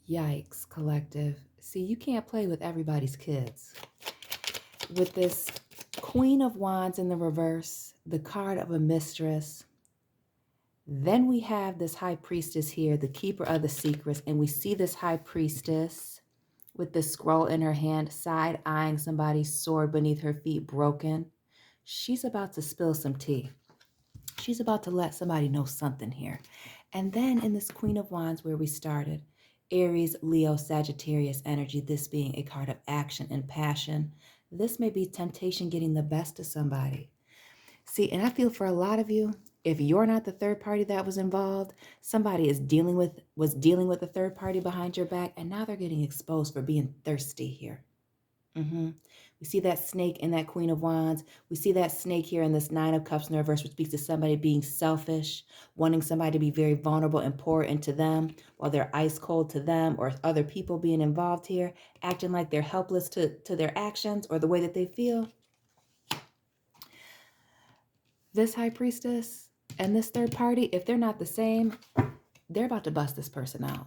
Yikes, collective. See, you can't play with everybody's kids. With this Queen of Wands in the reverse, the card of a mistress, then we have this High Priestess here, the keeper of the secrets, and we see this High Priestess with the scroll in her hand, side-eyeing somebody's sword beneath her feet, broken. She's about to spill some tea. She's about to let somebody know something here. And then in this Queen of Wands where we started, Aries, Leo, Sagittarius energy, this being a card of action and passion. This may be temptation getting the best of somebody. See, and I feel for a lot of you, if you're not the third party that was involved, somebody was dealing with a third party behind your back, and now they're getting exposed for being thirsty here. We see that snake in that Queen of Wands. We see that snake here in this Nine of Cups in the reverse, which speaks to somebody being selfish, wanting somebody to be very vulnerable and pour into them while they're ice cold to them, or other people being involved here, acting like they're helpless to their actions or the way that they feel. This High Priestess and this third party, if they're not the same, they're about to bust this person out.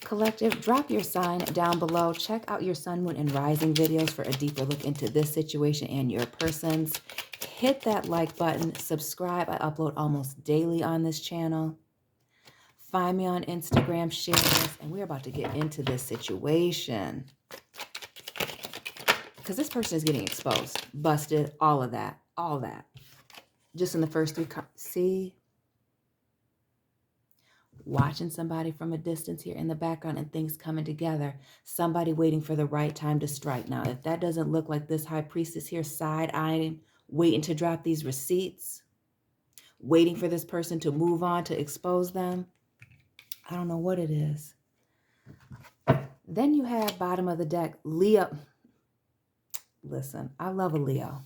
Collective, drop your sign down below. Check out your sun, moon, and rising videos for a deeper look into this situation and your persons. Hit that like button. Subscribe. I upload almost daily on this channel. Find me on Instagram. Share this. And we're about to get into this situation. Because this person is getting exposed. Busted. All of that. All that. Just in the first three cards. See? Watching somebody from a distance here in the background and things coming together. Somebody waiting for the right time to strike. Now, if that doesn't look like this High Priestess here, side-eyeing, waiting to drop these receipts, waiting for this person to move on, to expose them, I don't know what it is. Then you have bottom of the deck, Leo. Listen, I love a Leo.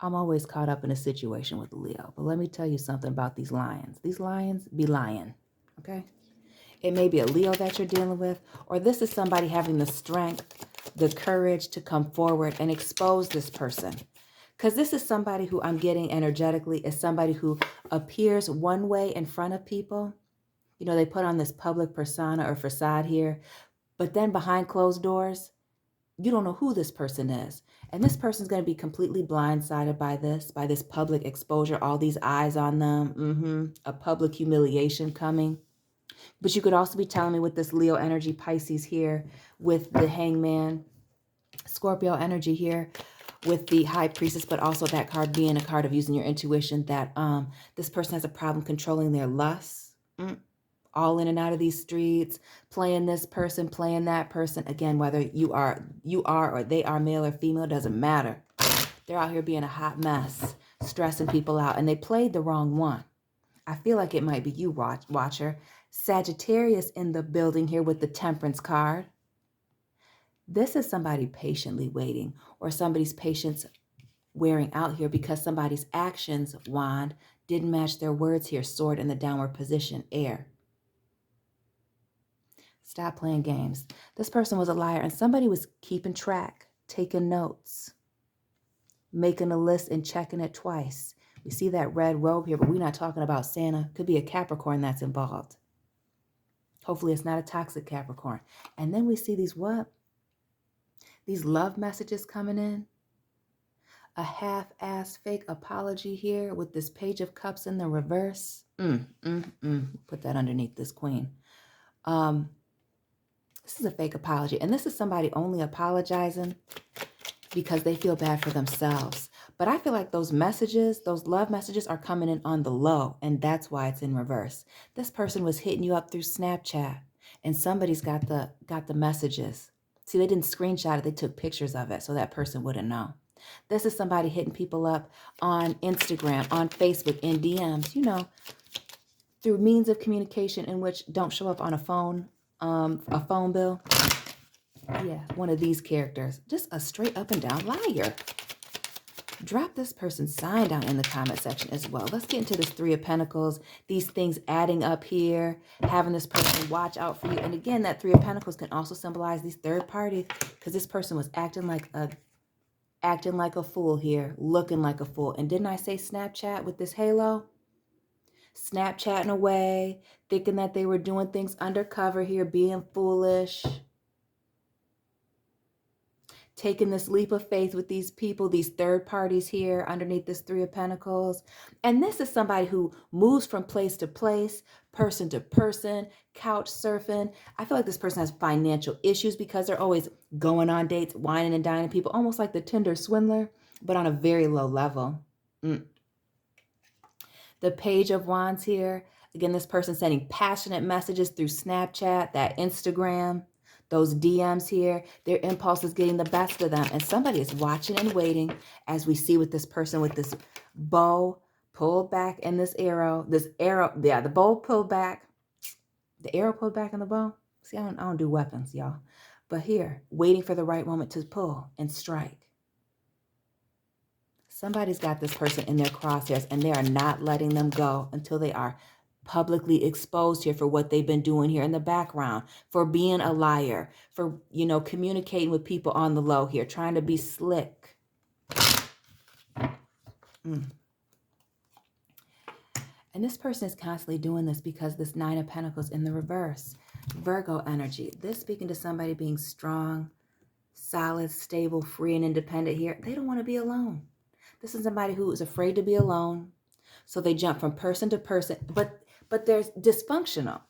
I'm always caught up in a situation with Leo. But let me tell you something about these lions. These lions be lying, okay? It may be a Leo that you're dealing with, or this is somebody having the strength, the courage to come forward and expose this person. Because this is somebody who I'm getting energetically is somebody who appears one way in front of people. You know, they put on this public persona or facade here, but then behind closed doors, you don't know who this person is. And this person's going to be completely blindsided by this public exposure, all these eyes on them, a public humiliation coming. But you could also be telling me with this Leo energy, Pisces here, with the Hangman, Scorpio energy here, with the High Priestess, but also that card being a card of using your intuition, that this person has a problem controlling their lusts. All in and out of these streets, playing this person, playing that person. Again, whether you are or they are male or female, doesn't matter. They're out here being a hot mess, stressing people out, and they played the wrong one. I feel like it might be you, watcher. Sagittarius in the building here with the Temperance card. This is somebody patiently waiting, or somebody's patience wearing out here because somebody's actions, wand, didn't match their words here. Sword in the downward position, air. Stop playing games. This person was a liar, and somebody was keeping track, taking notes, making a list and checking it twice. We see that red robe here, but we're not talking about Santa. Could be a Capricorn that's involved. Hopefully it's not a toxic Capricorn. And then we see these what? These love messages coming in. A half-assed fake apology here with this Page of Cups in the reverse. Put that underneath this queen. This is a fake apology. And this is somebody only apologizing because they feel bad for themselves. But I feel like those messages, those love messages are coming in on the low. And that's why it's in reverse. This person was hitting you up through Snapchat. And somebody's got the messages. See, they didn't screenshot it. They took pictures of it so that person wouldn't know. This is somebody hitting people up on Instagram, on Facebook, in DMs, you know, through means of communication in which don't show up on a phone bill. Yeah, one of these characters. Just a straight up and down liar. Drop this person's sign down in the comment section as well. Let's get into this Three of Pentacles. These things adding up here, having this person watch out for you. And again, that Three of Pentacles can also symbolize these third parties, because this person was acting like a fool here, looking like a fool. And didn't I say Snapchat with this halo? Snapchatting away, thinking that they were doing things undercover here, being foolish. Taking this leap of faith with these people, these third parties here underneath this Three of Pentacles. And this is somebody who moves from place to place, person to person, couch surfing. I feel like this person has financial issues because they're always going on dates, whining and dining people, almost like the Tinder swindler, but on a very low level. The Page of Wands here. Again, this person sending passionate messages through Snapchat, that Instagram, those DMs here. Their impulse is getting the best of them. And somebody is watching and waiting, as we see with this person with this bow pulled back and this arrow. Yeah, the bow pulled back. The arrow pulled back in the bow. See, I don't do weapons, y'all. But here, waiting for the right moment to pull and strike. Somebody's got this person in their crosshairs and they are not letting them go until they are publicly exposed here for what they've been doing here in the background, for being a liar, for, communicating with people on the low here, trying to be slick. And this person is constantly doing this because this Nine of Pentacles in the reverse. Virgo energy. This speaking to somebody being strong, solid, stable, free, and independent here. They don't want to be alone. This is somebody who is afraid to be alone. So they jump from person to person, but they're dysfunctional.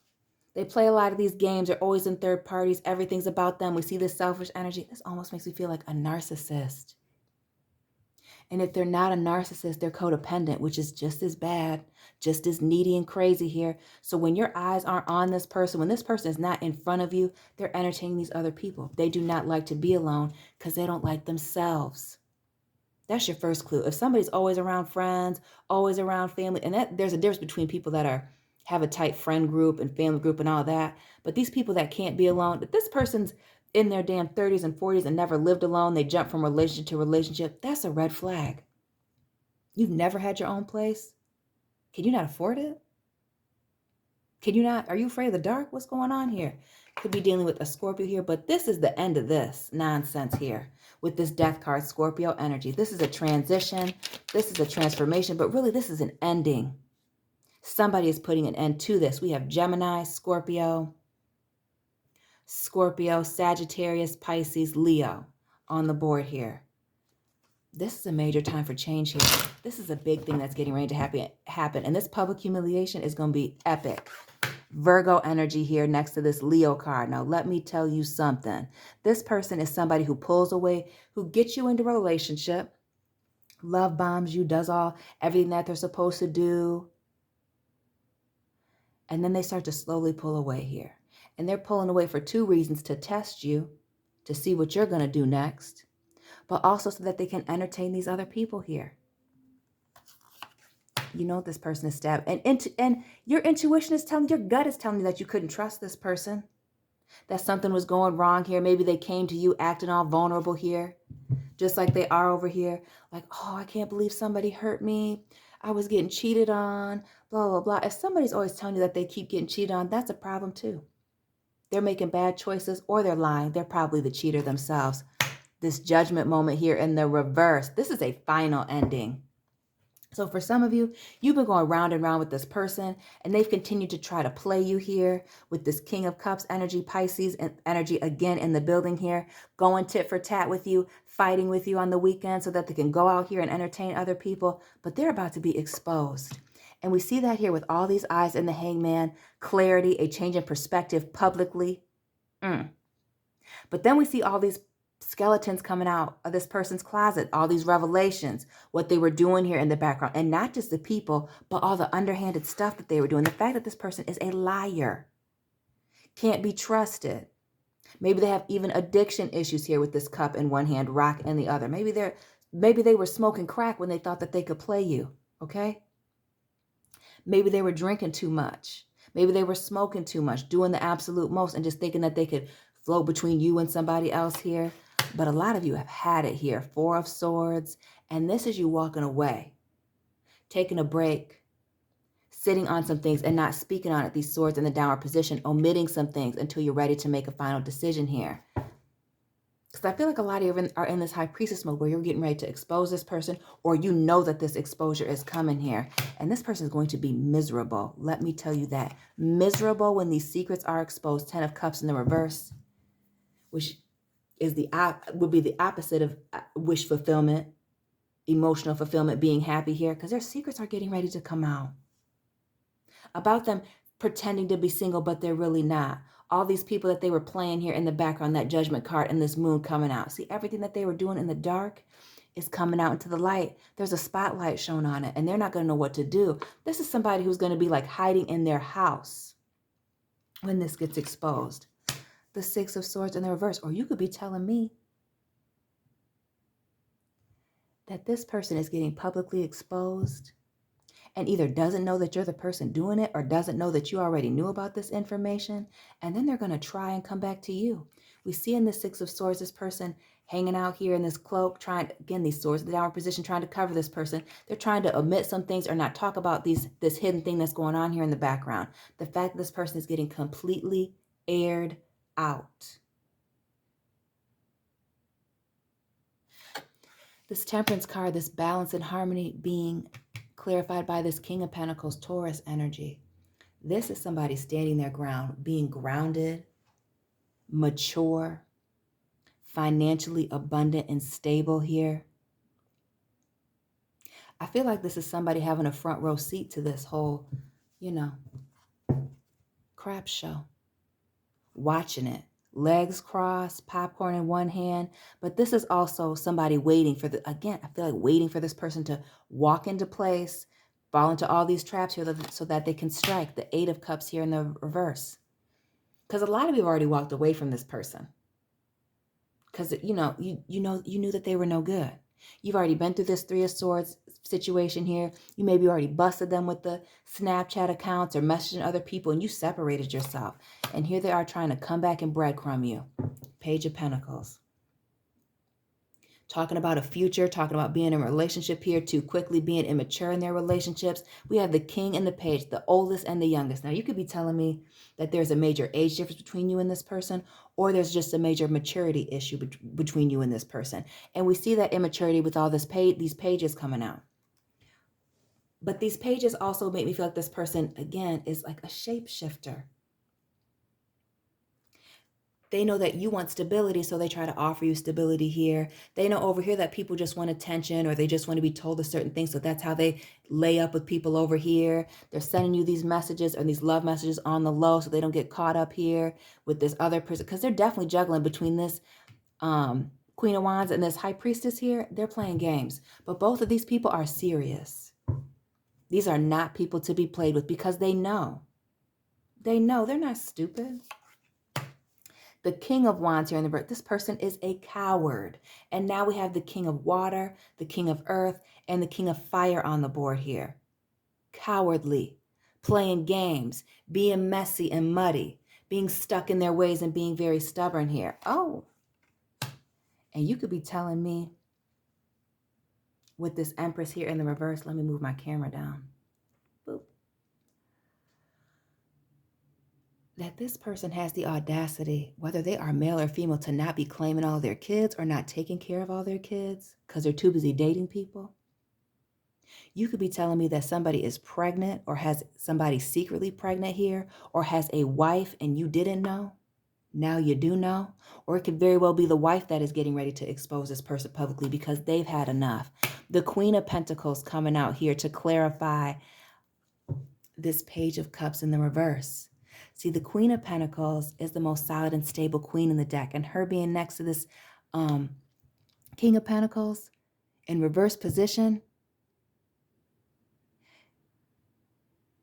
They play a lot of these games. They're always in third parties. Everything's about them. We see this selfish energy. This almost makes me feel like a narcissist. And if they're not a narcissist, they're codependent, which is just as bad, just as needy and crazy here. So when your eyes aren't on this person, when this person is not in front of you, they're entertaining these other people. They do not like to be alone because they don't like themselves. That's your first clue. If somebody's always around friends, always around family, and there's a difference between people that have a tight friend group and family group and all that. But these people that can't be alone, if this person's in their damn 30s and 40s and never lived alone, they jump from relationship to relationship, that's a red flag. You've never had your own place? Can you not afford it? Can you not? Are you afraid of the dark? What's going on here? Could be dealing with a Scorpio here, but this is the end of this nonsense here with this death card, Scorpio energy. This is a transition. This is a transformation, but really this is an ending. Somebody is putting an end to this. We have Gemini, Scorpio, Sagittarius, Pisces, Leo on the board here. This is a major time for change here. This is a big thing that's getting ready to happen. And this public humiliation is going to be epic. Virgo energy here next to this Leo card. Now, let me tell you something. This person is somebody who pulls away, who gets you into a relationship, love bombs you, does everything that they're supposed to do. And then they start to slowly pull away here. And they're pulling away for two reasons: to test you, to see what you're going to do next, but also so that they can entertain these other people here. You know this person is stabbed. And your intuition is telling, your gut is telling you that you couldn't trust this person, that something was going wrong here. Maybe they came to you acting all vulnerable here, just like they are over here. Like, oh, I can't believe somebody hurt me. I was getting cheated on, blah, blah, blah. If somebody's always telling you that they keep getting cheated on, that's a problem too. They're making bad choices or they're lying. They're probably the cheater themselves. This judgment moment here in the reverse. This is a final ending. So for some of you, you've been going round and round with this person and they've continued to try to play you here with this King of Cups energy, Pisces energy again in the building here, going tit for tat with you, fighting with you on the weekend so that they can go out here and entertain other people, but they're about to be exposed. And we see that here with all these eyes in the Hangman, clarity, a change in perspective publicly. But then we see all these skeletons coming out of this person's closet, all these revelations, what they were doing here in the background, and not just the people, but all the underhanded stuff that they were doing. The fact that this person is a liar, can't be trusted. Maybe they have even addiction issues here with this cup in one hand, rock in the other. Maybe they were smoking crack when they thought that they could play you, okay? Maybe they were drinking too much. Maybe they were smoking too much, doing the absolute most and just thinking that they could float between you and somebody else here. But a lot of you have had it here. Four of Swords. And this is you walking away, taking a break, sitting on some things and not speaking on it. These swords in the downward position, omitting some things until you're ready to make a final decision here. Because I feel like a lot of you are in this high priestess mode where you're getting ready to expose this person, or you know that this exposure is coming here. And this person is going to be miserable. Let me tell you that. Miserable when these secrets are exposed. 10 of Cups in the reverse, which is would be the opposite of wish fulfillment, emotional fulfillment, being happy here, because their secrets are getting ready to come out. About them pretending to be single, but they're really not. All these people that they were playing here in the background, that judgment card and this moon coming out. See, everything that they were doing in the dark is coming out into the light. There's a spotlight shown on it, and they're not going to know what to do. This is somebody who's going to be like hiding in their house when this gets exposed. The Six of Swords in the reverse. Or you could be telling me that this person is getting publicly exposed and either doesn't know that you're the person doing it or doesn't know that you already knew about this information. And then they're going to try and come back to you. We see in the Six of Swords, this person hanging out here in this cloak, again, these swords, the downward position, trying to cover this person. They're trying to omit some things or not talk about this hidden thing that's going on here in the background. The fact that this person is getting completely aired out. This Temperance card, this balance and harmony being clarified by this King of Pentacles, Taurus energy. This is somebody standing their ground, being grounded, mature, financially abundant and stable here. I feel like this is somebody having a front row seat to this whole, crap show. Watching it. Legs crossed, popcorn in one hand. But this is also somebody waiting for I feel like waiting for this person to walk into place, fall into all these traps here so that they can strike. The Eight of Cups here in the reverse. Because a lot of you have already walked away from this person. Because, you knew that they were no good. You've already been through this Three of Swords situation here. You maybe already busted them with the Snapchat accounts or messaging other people, and you separated yourself. And here they are trying to come back and breadcrumb you. Page of Pentacles. Talking about a future, talking about being in a relationship here too quickly, being immature in their relationships. We have the King and the Page, the oldest and the youngest. Now, you could be telling me that there's a major age difference between you and this person, or there's just a major maturity issue between you and this person. And we see that immaturity with all these pages coming out. But these pages also make me feel like this person, again, is like a shapeshifter. They know that you want stability, so they try to offer you stability here. They know over here that people just want attention, or they just want to be told a certain thing, so that's how they lay up with people over here. They're sending you these messages or these love messages on the low so they don't get caught up here with this other person, because they're definitely juggling between this Queen of Wands and this High Priestess here. They're playing games, but both of these people are serious. These are not people to be played with, because they know. They're not stupid. The King of Wands here in the birth, this person is a coward. And now we have the King of Water, the King of Earth, and the King of Fire on the board here. Cowardly, playing games, being messy and muddy, being stuck in their ways and being very stubborn here. Oh, and you could be telling me with this Empress here in the reverse, let me move my camera down. Boop. That this person has the audacity, whether they are male or female, to not be claiming all their kids or not taking care of all their kids because they're too busy dating people. You could be telling me that somebody is pregnant, or has somebody secretly pregnant here, or has a wife and you didn't know. Now you do know. Or it could very well be the wife that is getting ready to expose this person publicly because they've had enough. The Queen of Pentacles coming out here to clarify this Page of Cups in the reverse. See, the Queen of Pentacles is the most solid and stable queen in the deck. And her being next to this King of Pentacles in reverse position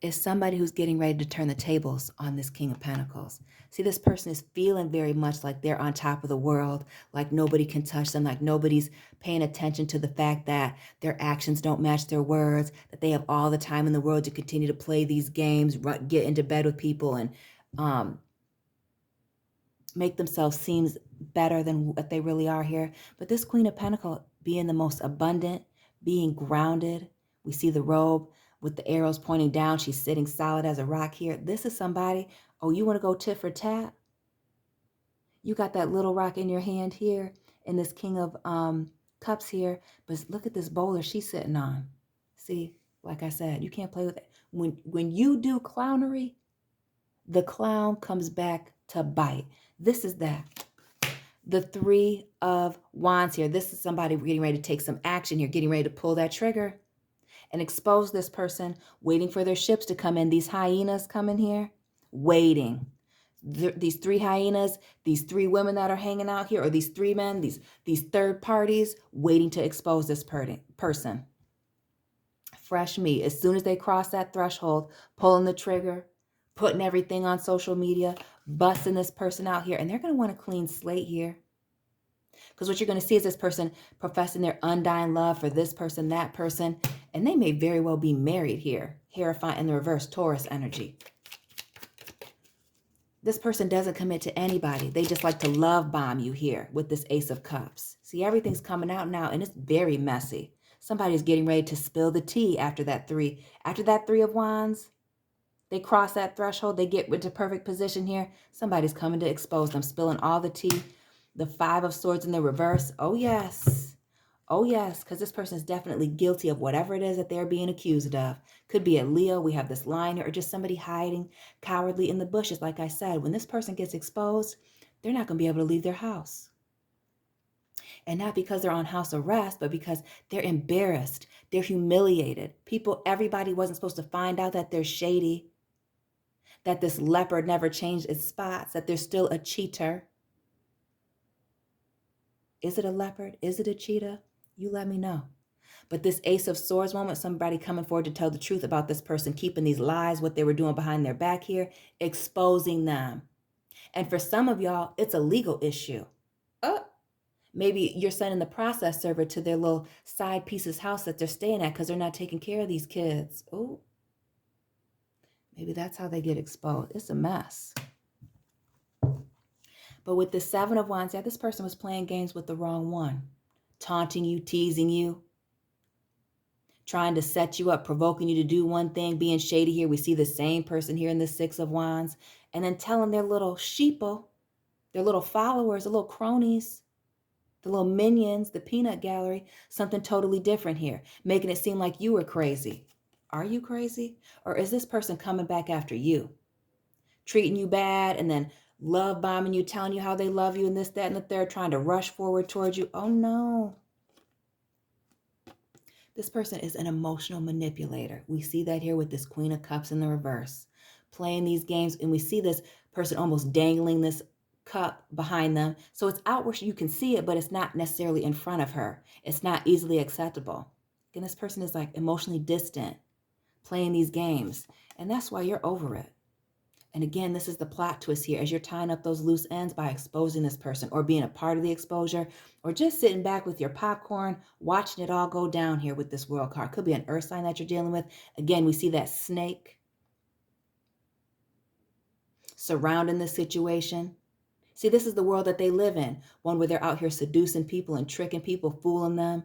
is somebody who's getting ready to turn the tables on this King of Pentacles. See, this person is feeling very much like they're on top of the world, like nobody can touch them, like nobody's paying attention to the fact that their actions don't match their words, that they have all the time in the world to continue to play these games, get into bed with people, and make themselves seem better than what they really are here. But this Queen of Pentacles being the most abundant, being grounded, we see the robe with the arrows pointing down. She's sitting solid as a rock here. This is somebody, oh, you want to go tit for tat? You got that little rock in your hand here and this King of Cups here. But look at this boulder she's sitting on. See, like I said, you can't play with it. When you do clownery, the clown comes back to bite. This is that. The Three of Wands here. This is somebody getting ready to take some action here, getting ready to pull that trigger and expose this person, waiting for their ships to come in. These hyenas come in here, waiting. These three hyenas, these three women that are hanging out here, or these three men, these third parties waiting to expose this person. Fresh meat. As soon as they cross that threshold, pulling the trigger, putting everything on social media, busting this person out here. And they're going to want a clean slate here. Because what you're going to see is this person professing their undying love for this person, that person. And they may very well be married here. Hierophant in the reverse, Taurus energy. This person doesn't commit to anybody. They just like to love bomb you here with this Ace of Cups. See, everything's coming out now and it's very messy. Somebody's getting ready to spill the tea after that three. After that Three of Wands, they cross that threshold. They get into perfect position here. Somebody's coming to expose them, spilling all the tea. The Five of Swords in the reverse. Oh, yes. Oh, yes, because this person is definitely guilty of whatever it is that they're being accused of. Could be a Leo. We have this line here, or just somebody hiding cowardly in the bushes. Like I said, when this person gets exposed, they're not going to be able to leave their house. And not because they're on house arrest, but because they're embarrassed. They're humiliated. Everybody wasn't supposed to find out that they're shady, that this leopard never changed its spots, that they're still a cheater. Is it a leopard? Is it a cheetah? You let me know. But this Ace of Swords moment, somebody coming forward to tell the truth about this person, keeping these lies, what they were doing behind their back here, exposing them. And for some of y'all, it's a legal issue. Maybe you're sending the process server to their little side piece's house that they're staying at because they're not taking care of these kids. Oh, maybe that's how they get exposed. It's a mess. But with the Seven of Wands, yeah, this person was playing games with the wrong one. Taunting you, teasing you, trying to set you up, provoking you to do one thing, being shady here. We see the same person here in the Six of Wands. And then telling their little sheeple, their little followers, the little cronies, the little minions, the peanut gallery, something totally different here, making it seem like you were crazy. Are you crazy? Or is this person coming back after you? Treating you bad and then love bombing you, telling you how they love you and this, that, and the third, trying to rush forward towards you. Oh no. This person is an emotional manipulator. We see that here with this Queen of Cups in the reverse, playing these games. And we see this person almost dangling this cup behind them. So it's outward, you can see it, but it's not necessarily in front of her. It's not easily acceptable. And this person is like emotionally distant, playing these games. And that's why you're over it. And again, this is the plot twist here as you're tying up those loose ends by exposing this person or being a part of the exposure or just sitting back with your popcorn, watching it all go down here with this World card. Could be an earth sign that you're dealing with. Again, we see that snake surrounding the situation. See, this is the world that they live in. One where they're out here seducing people and tricking people, fooling them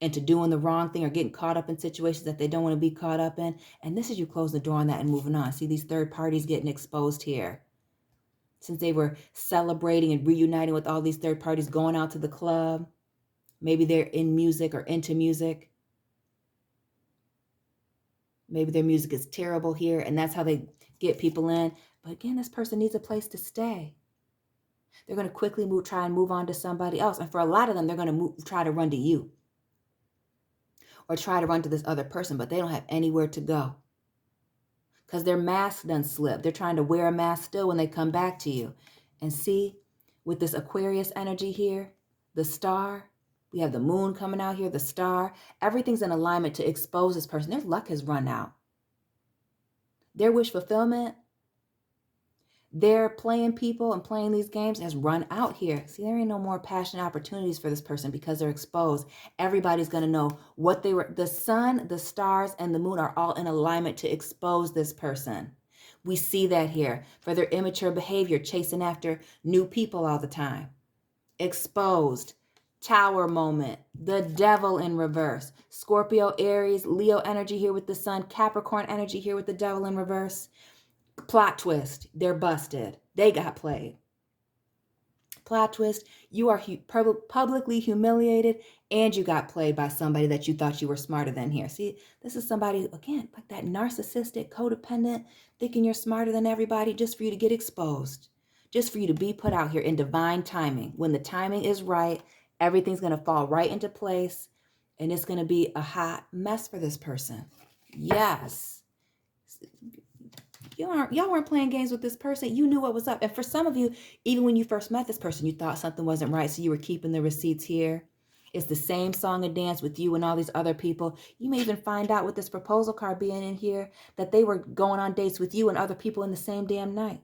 into doing the wrong thing or getting caught up in situations that they don't want to be caught up in. And this is you closing the door on that and moving on. See these third parties getting exposed here. Since they were celebrating and reuniting with all these third parties, going out to the club. Maybe they're in music or into music. Maybe their music is terrible here and that's how they get people in. But again, this person needs a place to stay. They're going to quickly try and move on to somebody else. And for a lot of them, they're going to try to run to you. Or try to run to this other person, but they don't have anywhere to go. Because their mask done slipped. They're trying to wear a mask still when they come back to you. And see, with this Aquarius energy here, the star, we have the moon coming out here, the star. Everything's in alignment to expose this person. Their luck has run out. Their wish fulfillment, their playing people and playing these games has run out here. See, there ain't no more passionate opportunities for this person because they're exposed. Everybody's going to know what they were. The sun, the stars, and the moon are all in alignment to expose this person. We see that here for their immature behavior, chasing after new people all the time. Exposed. Tower moment. The devil in reverse. Scorpio, Aries, Leo energy here with the sun. Capricorn energy here with the devil in reverse. Plot twist. They're busted. They got played. Plot twist, you are publicly humiliated, and you got played by somebody that you thought you were smarter than here. See, this is somebody, again, like that narcissistic, codependent, thinking you're smarter than everybody just for you to get exposed, just for you to be put out here in divine timing. When the timing is right, everything's going to fall right into place, and it's going to be a hot mess for this person. Yes. Y'all weren't playing games with this person. You knew what was up. And for some of you, even when you first met this person, you thought something wasn't right, so you were keeping the receipts here. It's the same song and dance with you and all these other people. You may even find out with this proposal card being in here that they were going on dates with you and other people in the same damn night.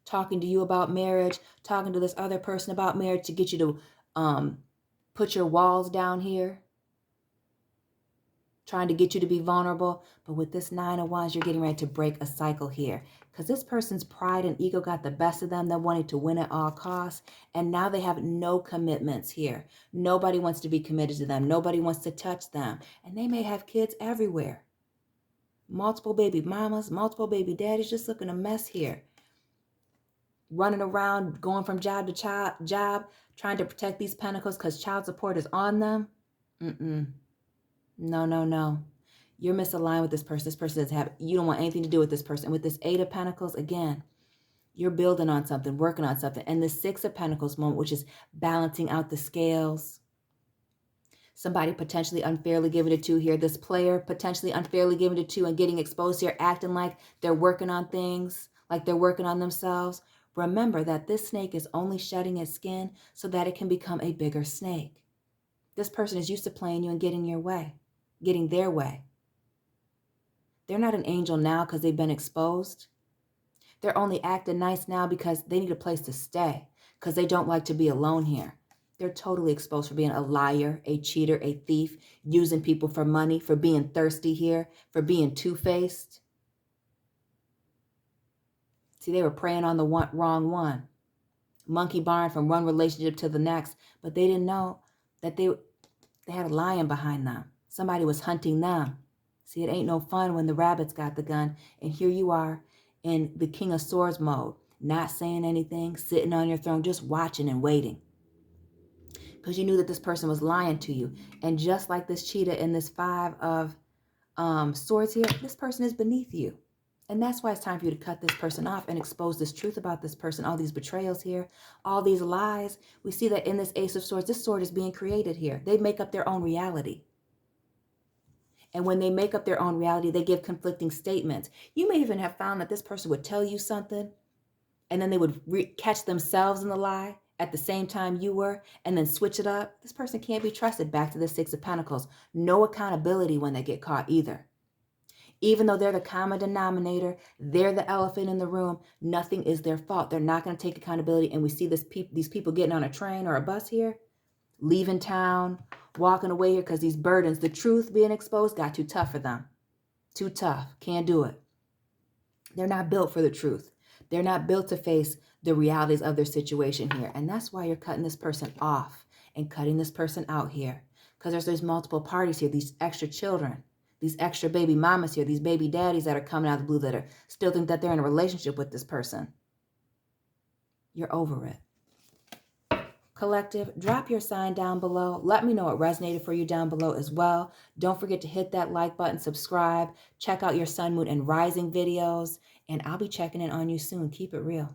Talking to you about marriage, talking to this other person about marriage to get you to put your walls down here. Trying to get you to be vulnerable. But with this 9 of Wands, you're getting ready to break a cycle here. Because this person's pride and ego got the best of them. They wanted to win at all costs. And now they have no commitments here. Nobody wants to be committed to them. Nobody wants to touch them. And they may have kids everywhere. Multiple baby mamas, multiple baby daddies, just looking a mess here. Running around, going from job to job, trying to protect these pentacles because child support is on them. No. You're misaligned with this person. This person doesn't have, you don't want anything to do with this person. With this 8 of Pentacles, again, you're building on something, working on something. And the 6 of Pentacles moment, which is balancing out the scales. Somebody potentially unfairly giving it to here. This player potentially unfairly giving it to and getting exposed here, acting like they're working on things, like they're working on themselves. Remember that this snake is only shedding its skin so that it can become a bigger snake. This person is used to playing you and getting your way, getting their way. They're not an angel now because they've been exposed. They're only acting nice now because they need a place to stay, because they don't like to be alone here. They're totally exposed for being a liar, a cheater, a thief, using people for money, for being thirsty here, for being two-faced. See, they were preying on the wrong one. Monkey barn from one relationship to the next, but they didn't know that they had a lion behind them. Somebody was hunting them. See, it ain't no fun when the rabbit's got the gun, and here you are in the King of Swords mode, not saying anything, sitting on your throne, just watching and waiting. Because you knew that this person was lying to you. And just like this cheetah in this 5 of swords here, this person is beneath you. And that's why it's time for you to cut this person off and expose this truth about this person, all these betrayals here, all these lies. We see that in this Ace of Swords, this sword is being created here. They make up their own reality. And when they make up their own reality, they give conflicting statements. You may even have found that this person would tell you something, and then they would catch themselves in the lie at the same time you were, and then switch it up. This person can't be trusted. Back to the 6 of Pentacles. No accountability when they get caught either. Even though they're the common denominator, they're the elephant in the room, nothing is their fault. They're not going to take accountability. And we see these people getting on a train or a bus here, leaving town, walking away here because these burdens, the truth being exposed, got too tough for them. Too tough. Can't do it. They're not built for the truth. They're not built to face the realities of their situation here. And that's why you're cutting this person off and cutting this person out here. Because there's multiple parties here, these extra children, these extra baby mamas here, these baby daddies that are coming out of the blue that are still think that they're in a relationship with this person. You're over it. Collective, drop your sign down below. Let me know what resonated for you down below as well. Don't forget to hit that like button, subscribe, check out your sun, moon, and rising videos, and I'll be checking in on you soon. Keep it real.